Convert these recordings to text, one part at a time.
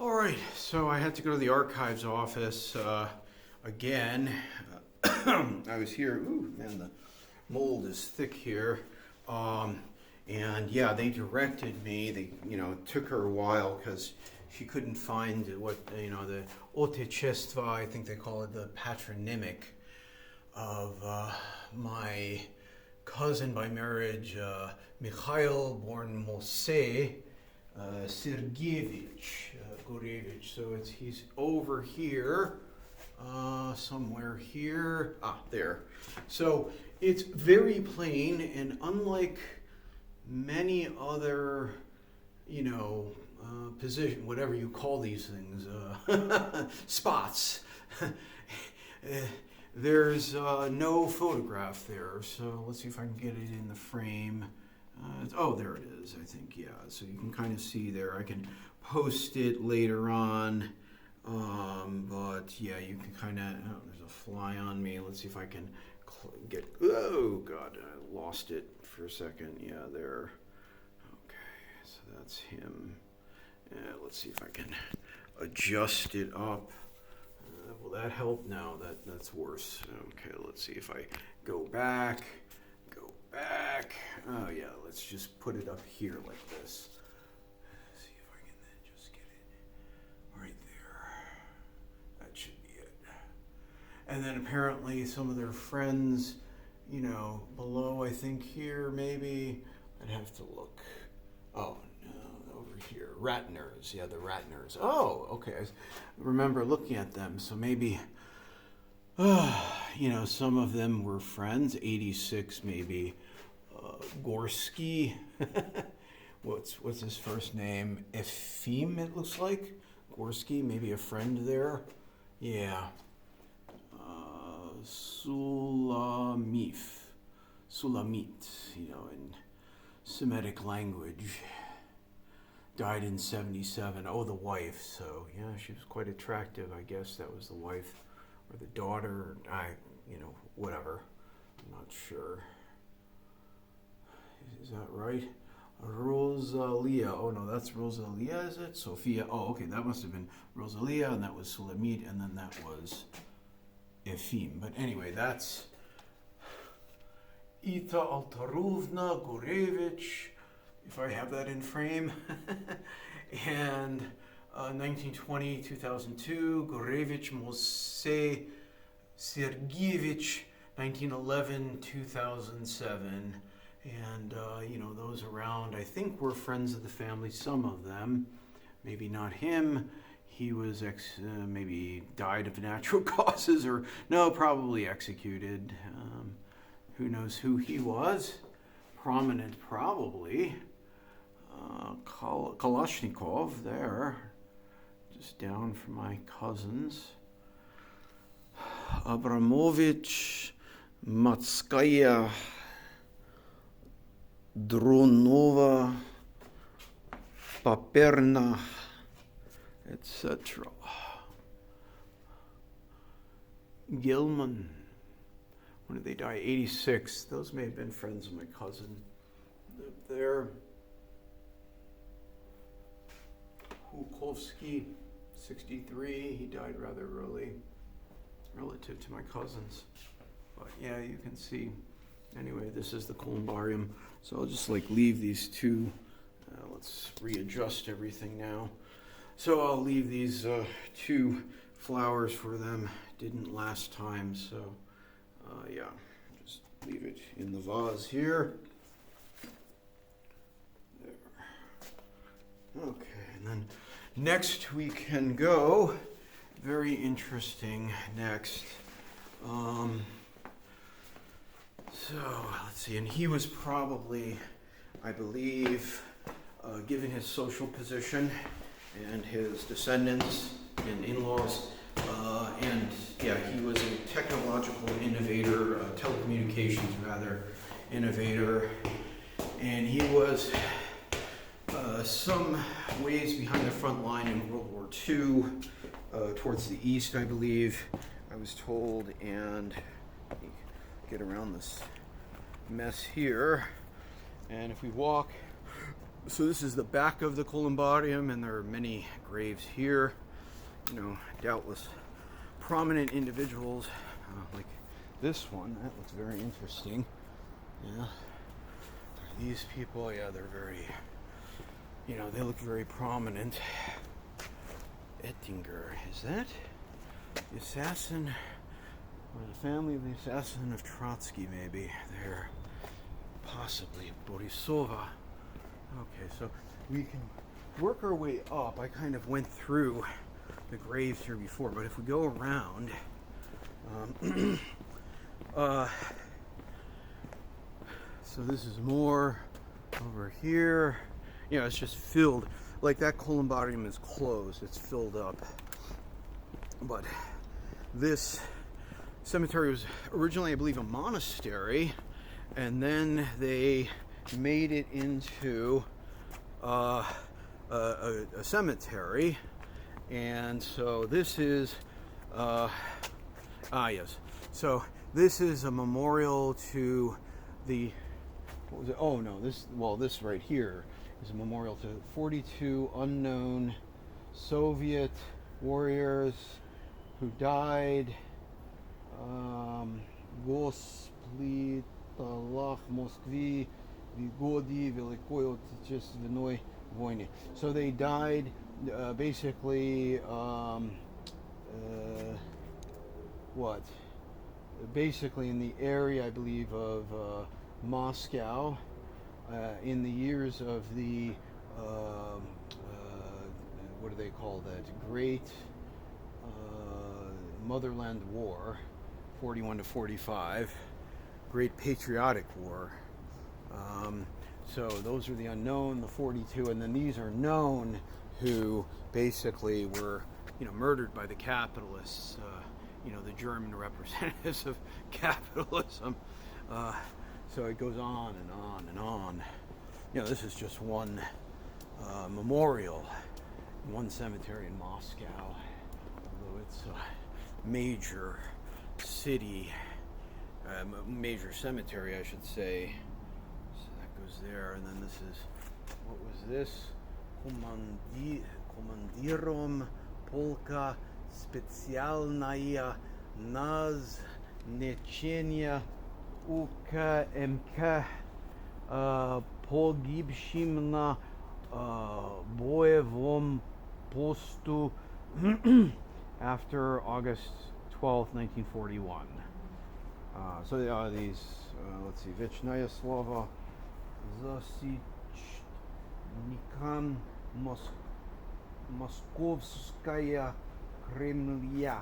All right, so I had to go to the archives office again. I was here. Ooh, man, the mold is thick here. Um, and yeah, they directed me. It took her a while because she couldn't find the Otechество, I think they call it, the patronymic of my cousin by marriage, Mikhail, born Moshe Sergeyevich Gurevich. So he's over here, somewhere here. There. So it's very plain, and unlike many other, position, whatever you call these things, spots. There's no photograph there, so let's see if I can get it in the frame. There it is, I think, yeah. So you can kind of see there. I can post it later on, but yeah, you can kind of, there's a fly on me. Let's see if I can oh God, I lost it for a second. Yeah, there. Okay, so that's him. Let's see if I can adjust it up. Will that help? No, that's worse. Okay, let's see if I go back. Oh yeah, let's just put it up here like this. See if I can then just get it right there. That should be it. And then apparently some of their friends, below, I think here maybe. I'd have to look. Oh, no, over here. Ratners. Yeah, the Ratners. Oh, okay. I remember looking at them. So maybe, some of them were friends. 86 maybe. Gorsky. What's his first name? Efim, it looks like. Gorsky, maybe a friend there. Yeah. Sulamit, in Semitic language. Died in 77. Oh, the wife. So, yeah, she was quite attractive. I guess that was the wife or the daughter. Whatever. I'm not sure. Is that right? Rosalia. Oh, no, that's Rosalia, is it? Sophia. Oh, okay, that must have been Rosalia, and that was Sulamit, and then that was Efim. But anyway, that's Ita Altarovna Gurevich, if I have that in frame. And 1920, 2002, Gurevich Moshe Sergeyevich, 1911, 2007. And, those around, I think, were friends of the family, some of them. Maybe not him. He was, maybe died of natural causes, or, no, probably executed. Who knows who he was? Prominent, probably. Kalashnikov, there. Just down from my cousins. Abramovich, Matskaya, Dronova, Paperna, etc. Gilman. When did they die? 86. Those may have been friends of my cousin. There. Hukovsky, 63. He died rather early, relative to my cousins. But yeah, you can see. Anyway, this is the columbarium. So I'll just leave these two. Let's readjust everything now. So I'll leave these two flowers for them. Didn't last time, so yeah, just leave it in the vase here. There. Okay, and then next we can go. Very interesting next. So let's see, and he was probably, I believe, given his social position and his descendants and in-laws, and yeah, he was a technological innovator, telecommunications rather, innovator, and he was some ways behind the front line in World War II, towards the east, I believe, I was told, and get around this mess here, and if we walk So this is the back of the columbarium, and there are many graves here. Doubtless prominent individuals, like this one. That looks very interesting. Yeah, these people, yeah, they're very, they look very prominent. Ettinger, is that the assassin, or the family of the assassin of Trotsky? Maybe they're possibly Borisova. Okay, so we can work our way up. I kind of went through the graves here before, but if we go around, so this is more over here. It's just filled. Like that columbarium is closed, it's filled up. But this cemetery was originally, I believe, a monastery, and then they made it into a cemetery. And so this is yes, so this is a memorial to the, what was it? Oh no, this right here is a memorial to 42 unknown Soviet warriors who died. Госплиталах Москвы в годы Великой Отечественной войны. So they died basically basically in the area, I believe, of Moscow in the years of the what do they call that? Great Motherland War, 41 to 45, Great Patriotic War. So those are the unknown, the 42, and then these are known, who basically were, murdered by the capitalists, the German representatives of capitalism. So it goes on and on and on. This is just one memorial, one cemetery in Moscow, although it's a major city, major cemetery, I should say. So that goes there, and then this is, what was this? Komandirom Polka Specjalnaya Nazначения УКМК Pogibshim na boевом посту after August 12th, 1941. So there are these, let's see, Вечная слава защитникам Московская Кремля.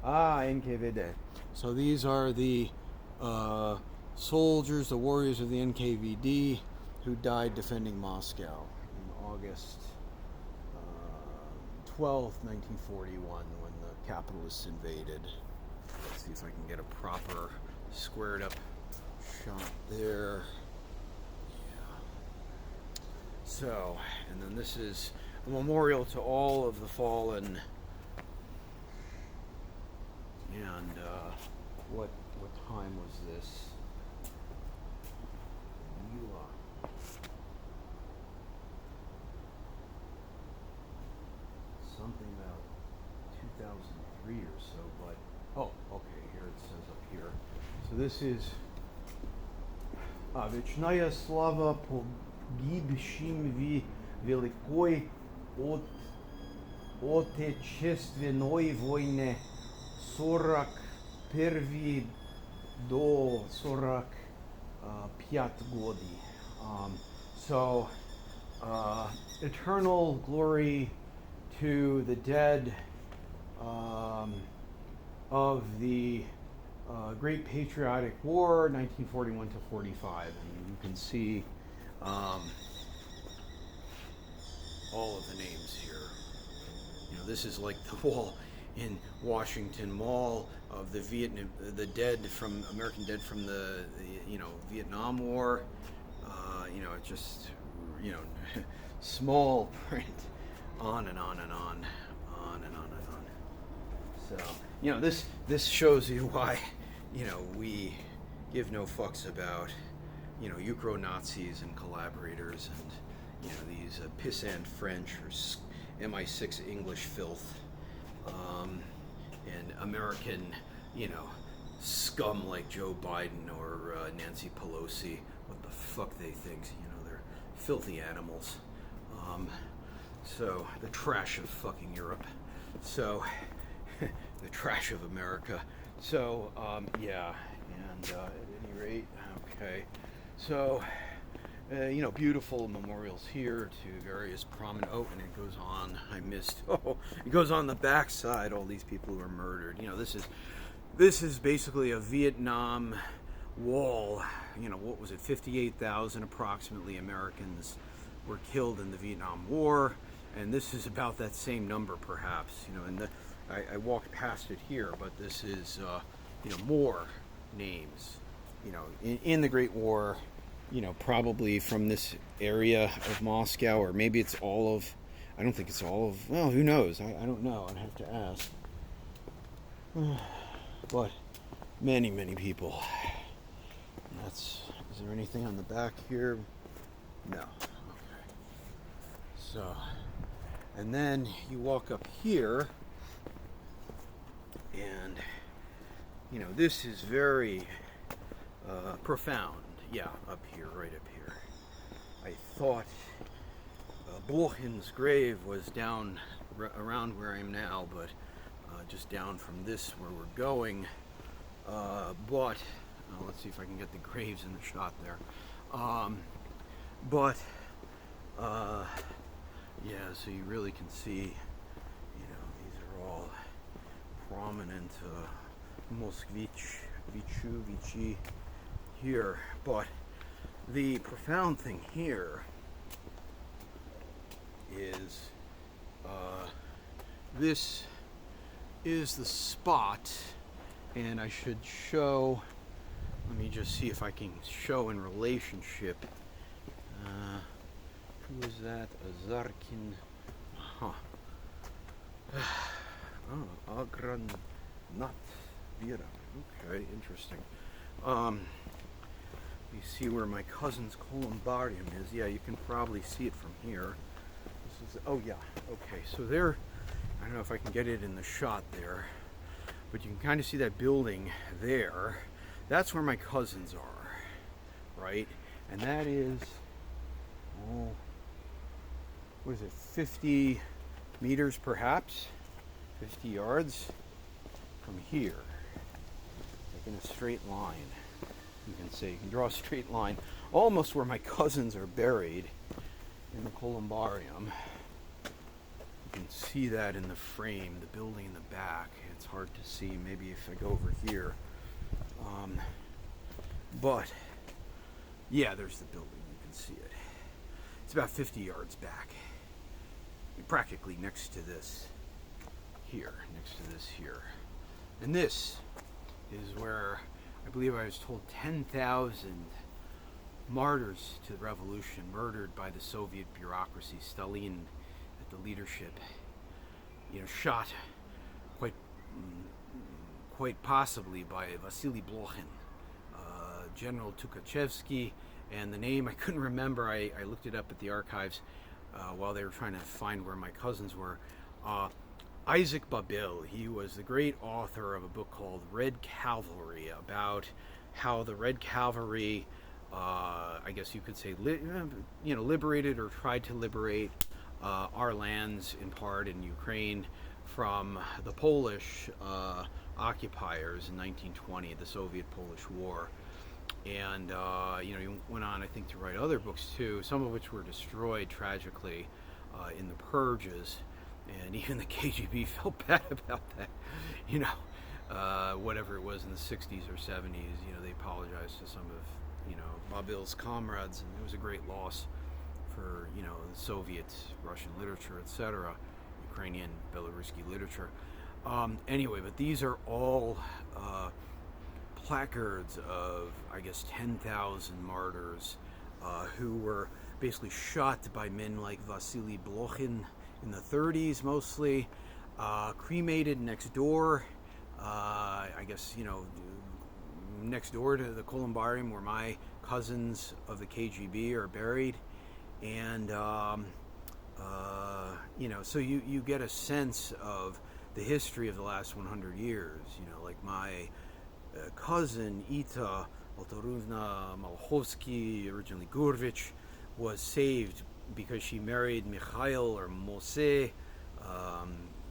NKVD. So these are the soldiers, the warriors of the NKVD who died defending Moscow in August 12th, 1941, when the capitalists invaded. Let's see if I can get a proper squared up shot there. Yeah. So, and then this is a memorial to all of the fallen. And what time was this? Something about 2003 or so, but okay, here it says up here. So this is Вечная слава погибшим в Великой Отечественной войне 41 до 45 годы. So eternal glory to the dead of the Great Patriotic War, 1941 to 45. And you can see all of the names here. This is like the wall in Washington Mall of the American dead from the Vietnam War. It's just small print, on and on and on, on and on and on. So this shows you why we give no fucks about Ukro Nazis and collaborators, these pissant French or MI6 English filth, and American, scum like Joe Biden or Nancy Pelosi. What the fuck they think? They're filthy animals. So the trash of fucking Europe. So the trash of America. So yeah, and at any rate, okay. So beautiful memorials here to various prominent. Oh, and it goes on. I missed. Oh, it goes on the backside. All these people who are murdered. This is basically a Vietnam wall. What was it? 58,000 approximately Americans were killed in the Vietnam War, and this is about that same number, perhaps. And I walked past it here, but this is more names. In the Great War. Probably from this area of Moscow, or maybe it's all of, I don't think it's all of, well, who knows? I don't know. I'd have to ask. But many, many people. Is there anything on the back here? No. Okay. So, and then you walk up here, and, this is very profound. Yeah, up here, right up here. I thought Blochen's grave was down around where I am now, but just down from this where we're going. But let's see if I can get the graves in the shot there. Yeah, so you really can see, these are all prominent Vichy here, but the profound thing here is this is the spot, and I should show, let me just see if I can show in relationship. Who is that? Azarkin. Huh. Oh, Agranat Vira. Okay, interesting. You see where my cousin's columbarium is. Yeah, you can probably see it from here. This is, oh yeah, okay. So there, I don't know if I can get it in the shot there, but you can kind of see that building there. That's where my cousins are, right? And that is, what is it, 50 meters perhaps? 50 yards from here. Like in a straight line. You can say, you can draw a straight line almost where my cousins are buried in the columbarium. You can see that in the frame, the building in the back. It's hard to see, maybe if I go over here. But yeah, there's the building, you can see it. It's about 50 yards back, practically next to this here, and this is where I believe I was told 10,000 martyrs to the revolution, murdered by the Soviet bureaucracy, Stalin at the leadership, shot quite possibly by Vasily Blochin, General Tukhachevsky, and the name I couldn't remember. I looked it up at the archives while they were trying to find where my cousins were. Isaac Babel, he was the great author of a book called Red Cavalry, about how the Red Cavalry, I guess you could say, liberated or tried to liberate our lands in part in Ukraine from the Polish occupiers in 1920, the Soviet-Polish War. And, he went on, I think, to write other books too, some of which were destroyed tragically in the purges. And even the KGB felt bad about that, whatever it was in the 60s or 70s, they apologized to some of, Babel's comrades, and it was a great loss for, the Soviet, Russian literature, etc., Ukrainian, Belaruski literature. Anyway, but these are all placards of, I guess, 10,000 martyrs who were basically shot by men like Vasily Blochin in the 30s mostly, cremated next door, I guess, next door to the columbarium where my cousins of the KGB are buried. And so you get a sense of the history of the last 100 years. Like my cousin Ita Altoruvna Malchovsky, originally Gurevich, was saved because she married Mikhail or Moshe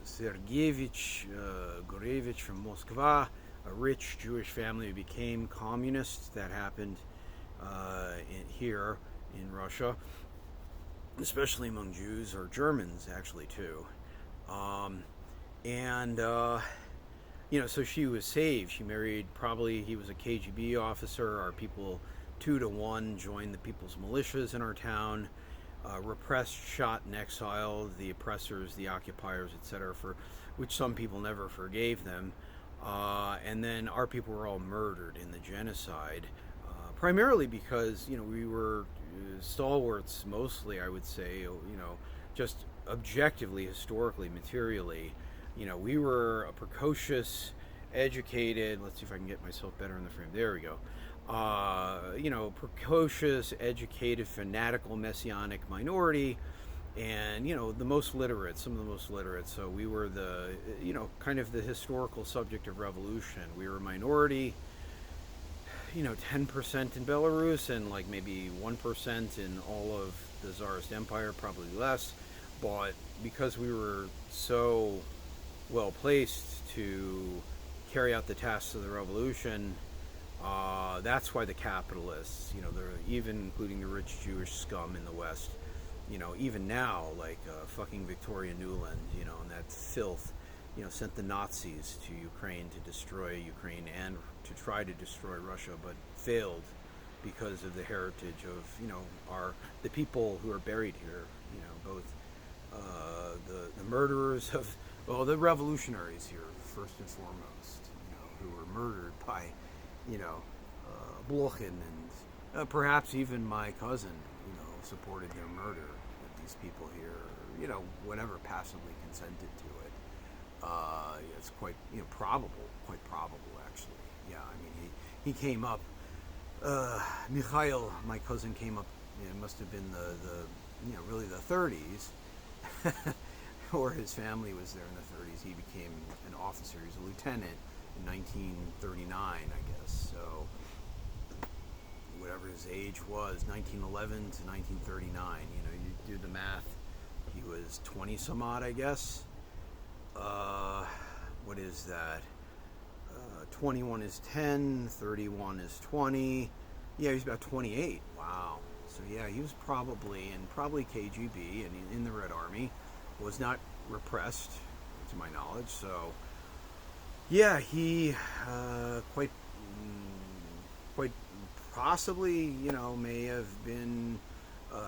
Sergeyevich Gurevich from Moscow, a rich Jewish family who became communists. That happened here in Russia, especially among Jews, or Germans actually too. So she was saved. She married, probably he was a KGB officer. Our people 2-1 joined the people's militias in our town, repressed, shot, and exiled the oppressors, the occupiers, etc., for which some people never forgave them. And then our people were all murdered in the genocide, primarily because we were stalwarts, mostly, I would say, just objectively, historically, materially. We were a precocious, educated, let's see if I can get myself better in the frame, there we go, precocious, educated, fanatical, messianic minority, and, the most literate, some of the most literate. So we were the, kind of the historical subject of revolution. We were a minority, 10% in Belarus, and like maybe 1% in all of the Tsarist Empire, probably less. But because we were so well placed to carry out the tasks of the revolution, that's why the capitalists, even including the rich Jewish scum in the West, even now, like fucking Victoria Nuland, and that filth, sent the Nazis to Ukraine to destroy Ukraine and to try to destroy Russia, but failed because of the heritage of, the people who are buried here, both the murderers of, the revolutionaries here, first and foremost, who were murdered by, Blochin, and perhaps even my cousin, supported their murder. These people here, whatever, passively consented to it. It's quite, probable actually. Yeah, I mean, he came up. Mikhail, my cousin, came up. It must have been the really the 30s, or his family was there in the 30s. He became an officer. He was a lieutenant in 1939, I guess. So whatever his age was, 1911 to 1939. You do the math. He was 20 some odd, I guess. What is that? 21 is 10, 31 is 20. Yeah, he's about 28. Wow. So yeah, he was probably KGB and in the Red Army. Was not repressed, to my knowledge. So yeah, he quite possibly, may have been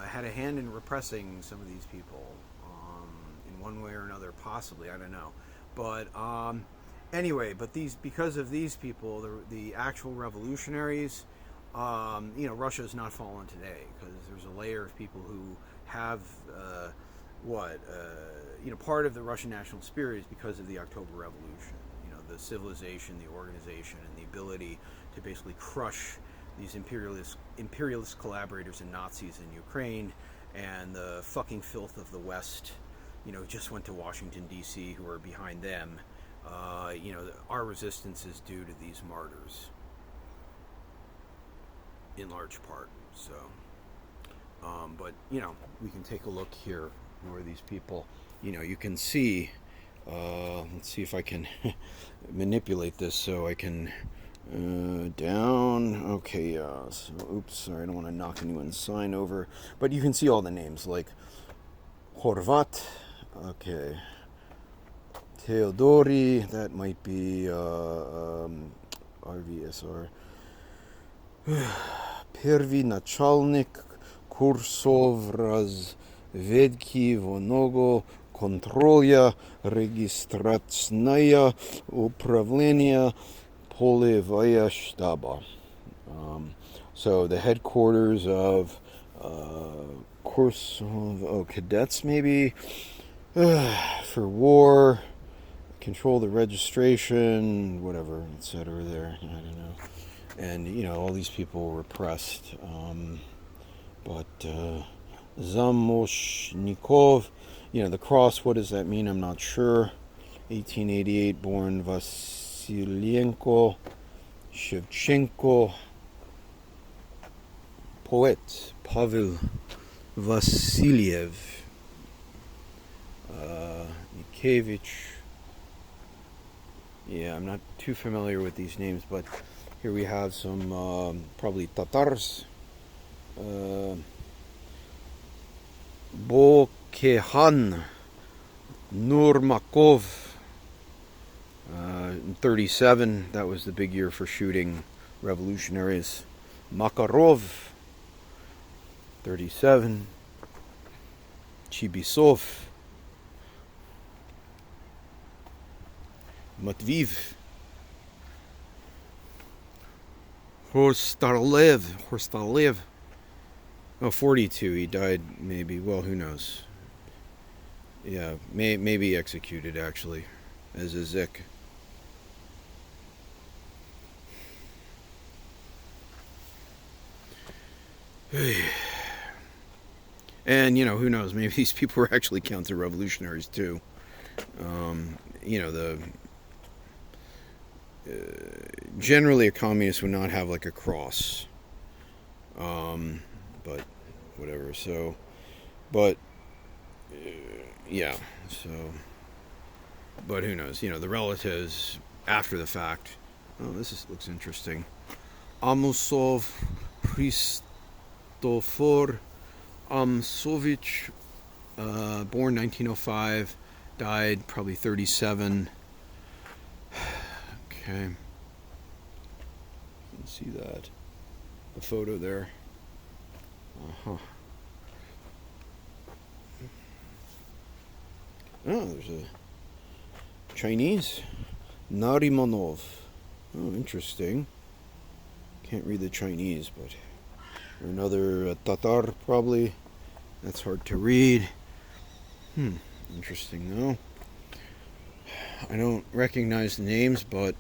had a hand in repressing some of these people in one way or another. Possibly, I don't know. But anyway, because of these people, the actual revolutionaries, Russia has not fallen today because there's a layer of people who have part of the Russian national spirit is because of the October Revolution. The civilization, the organization, and the ability to basically crush these imperialist collaborators and Nazis in Ukraine, and the fucking filth of the West, just went to Washington, D.C., who are behind them. Our resistance is due to these martyrs, in large part. So, but, we can take a look here where these people, you can see, let's see if I can manipulate this so I can, down, okay, so, oops, sorry, I don't want to knock anyone's sign over, but you can see all the names, like Horvat, okay, Theodori, that might be, RVSR, Pervi Nachalnik, Kursov, Razvedki, Vonogo, Kontrolya, Registratsnaya, Upravlenia, Polevaya Shtaba. So the headquarters of Kursov, cadets maybe, for war, control the registration, whatever, etc. there, I don't know. And, all these people were repressed. But Zamoshnikov. The cross, what does that mean? I'm not sure. 1888 born Vasylenko, Shevchenko. Poet Pavel Vasiliev, Nikevich. Yeah, I'm not too familiar with these names, but here we have some probably Tatars. Bokehan Nurmakov. In 37, that was the big year for shooting revolutionaries. Makarov, 37. Chibisov. Matviv. Horstalev. Oh, 42. He died maybe. Well, who knows? Yeah, maybe executed actually as a Zik. And, who knows? Maybe these people were actually counter-revolutionaries too. Generally a communist would not have like a cross. But whatever. So, but yeah. So, but who knows? The relatives after the fact. Oh, looks interesting. Amusov Christofor Amsovich, born 1905, died probably 37. Okay. You can see that. The photo there. Uh-huh. Oh, there's a Chinese. Narimanov. Oh, interesting. Can't read the Chinese, but another Tatar probably. That's hard to read. Interesting though. I don't recognize the names, but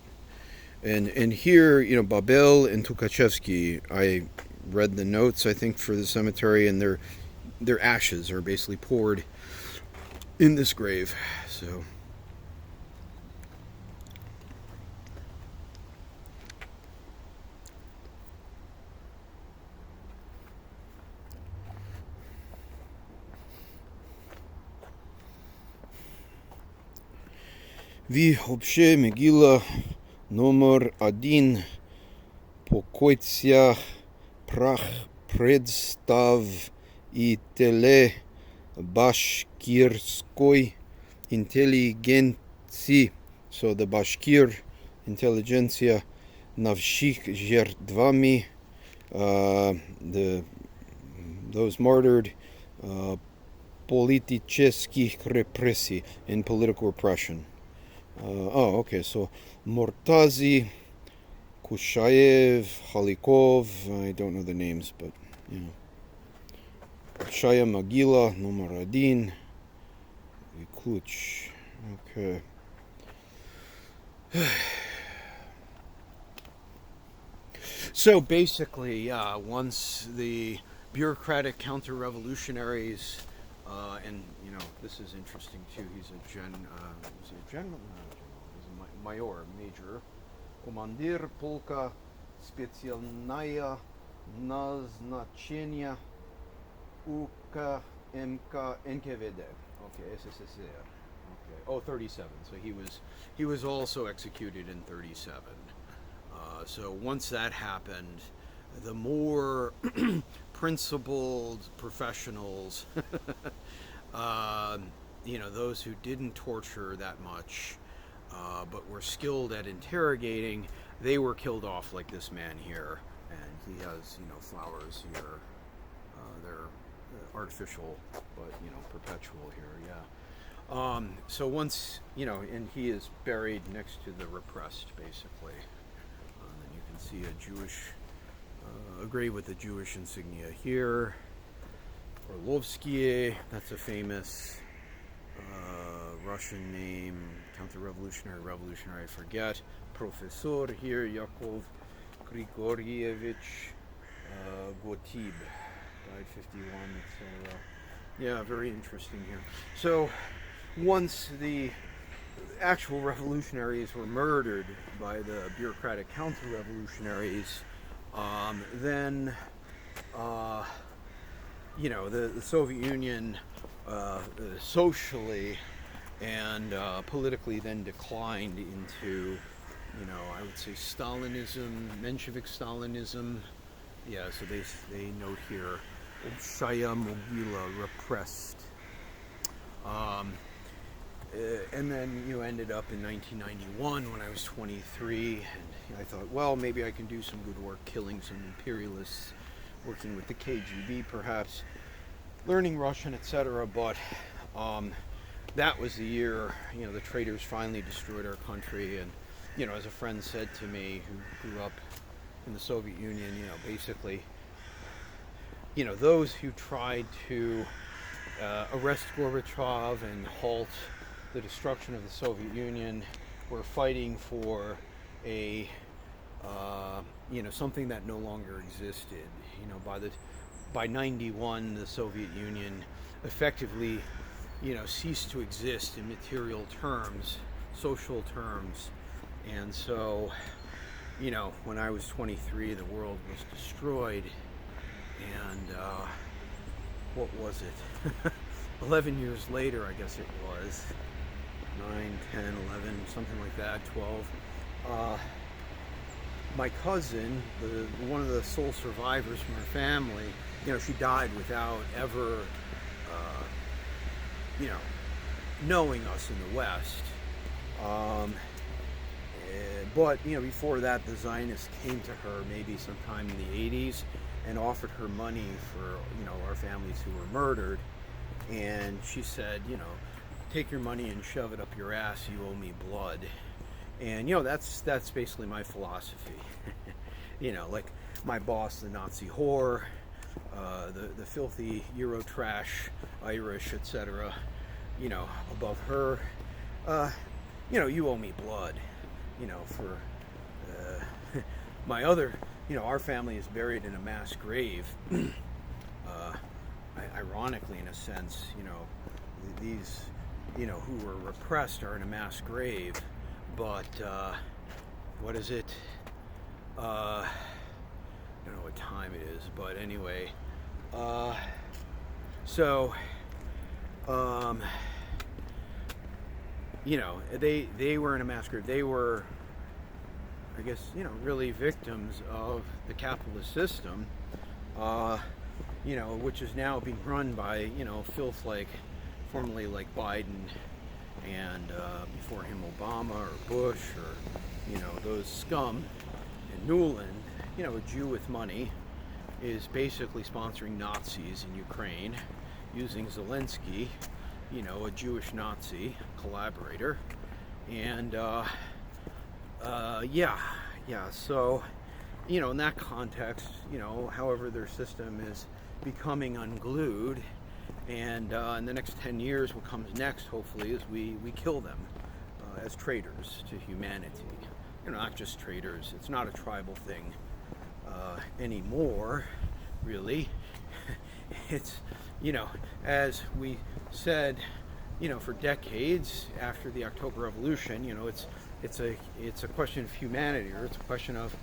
and here, Babel and Tukhachevsky, I read the notes, I think, for the cemetery, and their ashes are basically poured in this grave. So Vi вообще Megillah номер 1 покоится прах представителей башкирской интеллигенции. So the Bashkir intelligentsia навших жертвами, those martyred, политических репрессий, in political repression. Okay, so Mortazi, Kushayev, Halikov, I don't know the names, but, Shaya Magila, Nomaradin, Vikuch, okay. So basically, once the bureaucratic counter-revolutionaries, and this is interesting too. He's a major. Командир полка специальная назначения УК МК НКВД. Okay, SSSR. Okay. Oh, 37. So he was also executed in 37. So once that happened, the more principled professionals, those who didn't torture that much, but were skilled at interrogating, they were killed off, like this man here. And he has, flowers here. They're artificial, but, perpetual here, yeah. So once, and he is buried next to the repressed, basically. And you can see a Jewish, a grave with a Jewish insignia here. Orlovsky, that's a famous Russian name, revolutionary, I forget. Professor here, Yakov Grigorievich Gotib. genocide, 51, etc. Yeah, very interesting here. So, once the actual revolutionaries were murdered by the bureaucratic counter-revolutionaries, then, the Soviet Union socially and politically then declined into, I would say Stalinism, Menshevik Stalinism. Yeah, so they note here, Obshaya Mogila, repressed. And then ended up in 1991 when I was 23, and I thought, well, maybe I can do some good work killing some imperialists, working with the KGB perhaps, learning Russian, etc. But that was the year, the traitors finally destroyed our country. And, as a friend said to me who grew up in the Soviet Union, basically, those who tried to arrest Gorbachev and halt the destruction of the Soviet Union were fighting for a, something that no longer existed. By 91, the Soviet Union effectively, ceased to exist in material terms, social terms. And so, when I was 23, the world was destroyed. And what was it? 11 years later, I guess it was. 9, 10, 11, something like that, 12. My cousin, one of the sole survivors from her family, she died without ever, knowing us in the West. But, before that, the Zionists came to her maybe sometime in the 80s and offered her money for, our families who were murdered. And she said, take your money and shove it up your ass, you owe me blood. And, that's basically my philosophy. Like my boss, the Nazi whore, the filthy Eurotrash, Irish, etc., above her, you owe me blood, for my other, our family is buried in a mass grave. Ironically, in a sense, these, who were repressed are in a mass grave, but, what is it? I don't know what time it is, but anyway, they were in a mass grave. They were, I guess, really victims of the capitalist system, which is now being run by, filth formerly like Biden and before him Obama or Bush or, those scum. And Nuland, a Jew with money, is basically sponsoring Nazis in Ukraine using Zelensky, a Jewish Nazi collaborator. And so, in that context, however their system is becoming unglued, and in the next 10 years, what comes next, hopefully, is we kill them as traitors to humanity. Not just traitors. It's not a tribal thing anymore, really. It's, as we said, for decades after the October Revolution, it's a question of humanity, or it's a question of,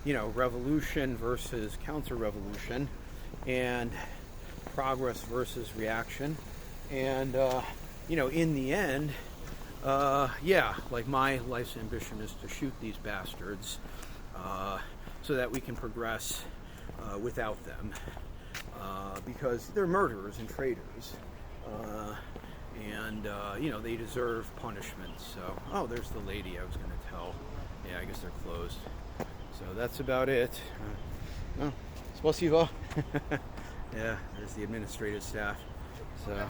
revolution versus counter-revolution, and progress versus reaction. And, in the end, like my life's ambition is to shoot these bastards so that we can progress without them, because they're murderers and traitors, and they deserve punishment. So, there's the lady I was going to tell. Yeah, I guess they're closed. So that's about it. Spasibo. Yeah, there's the administrative staff. So.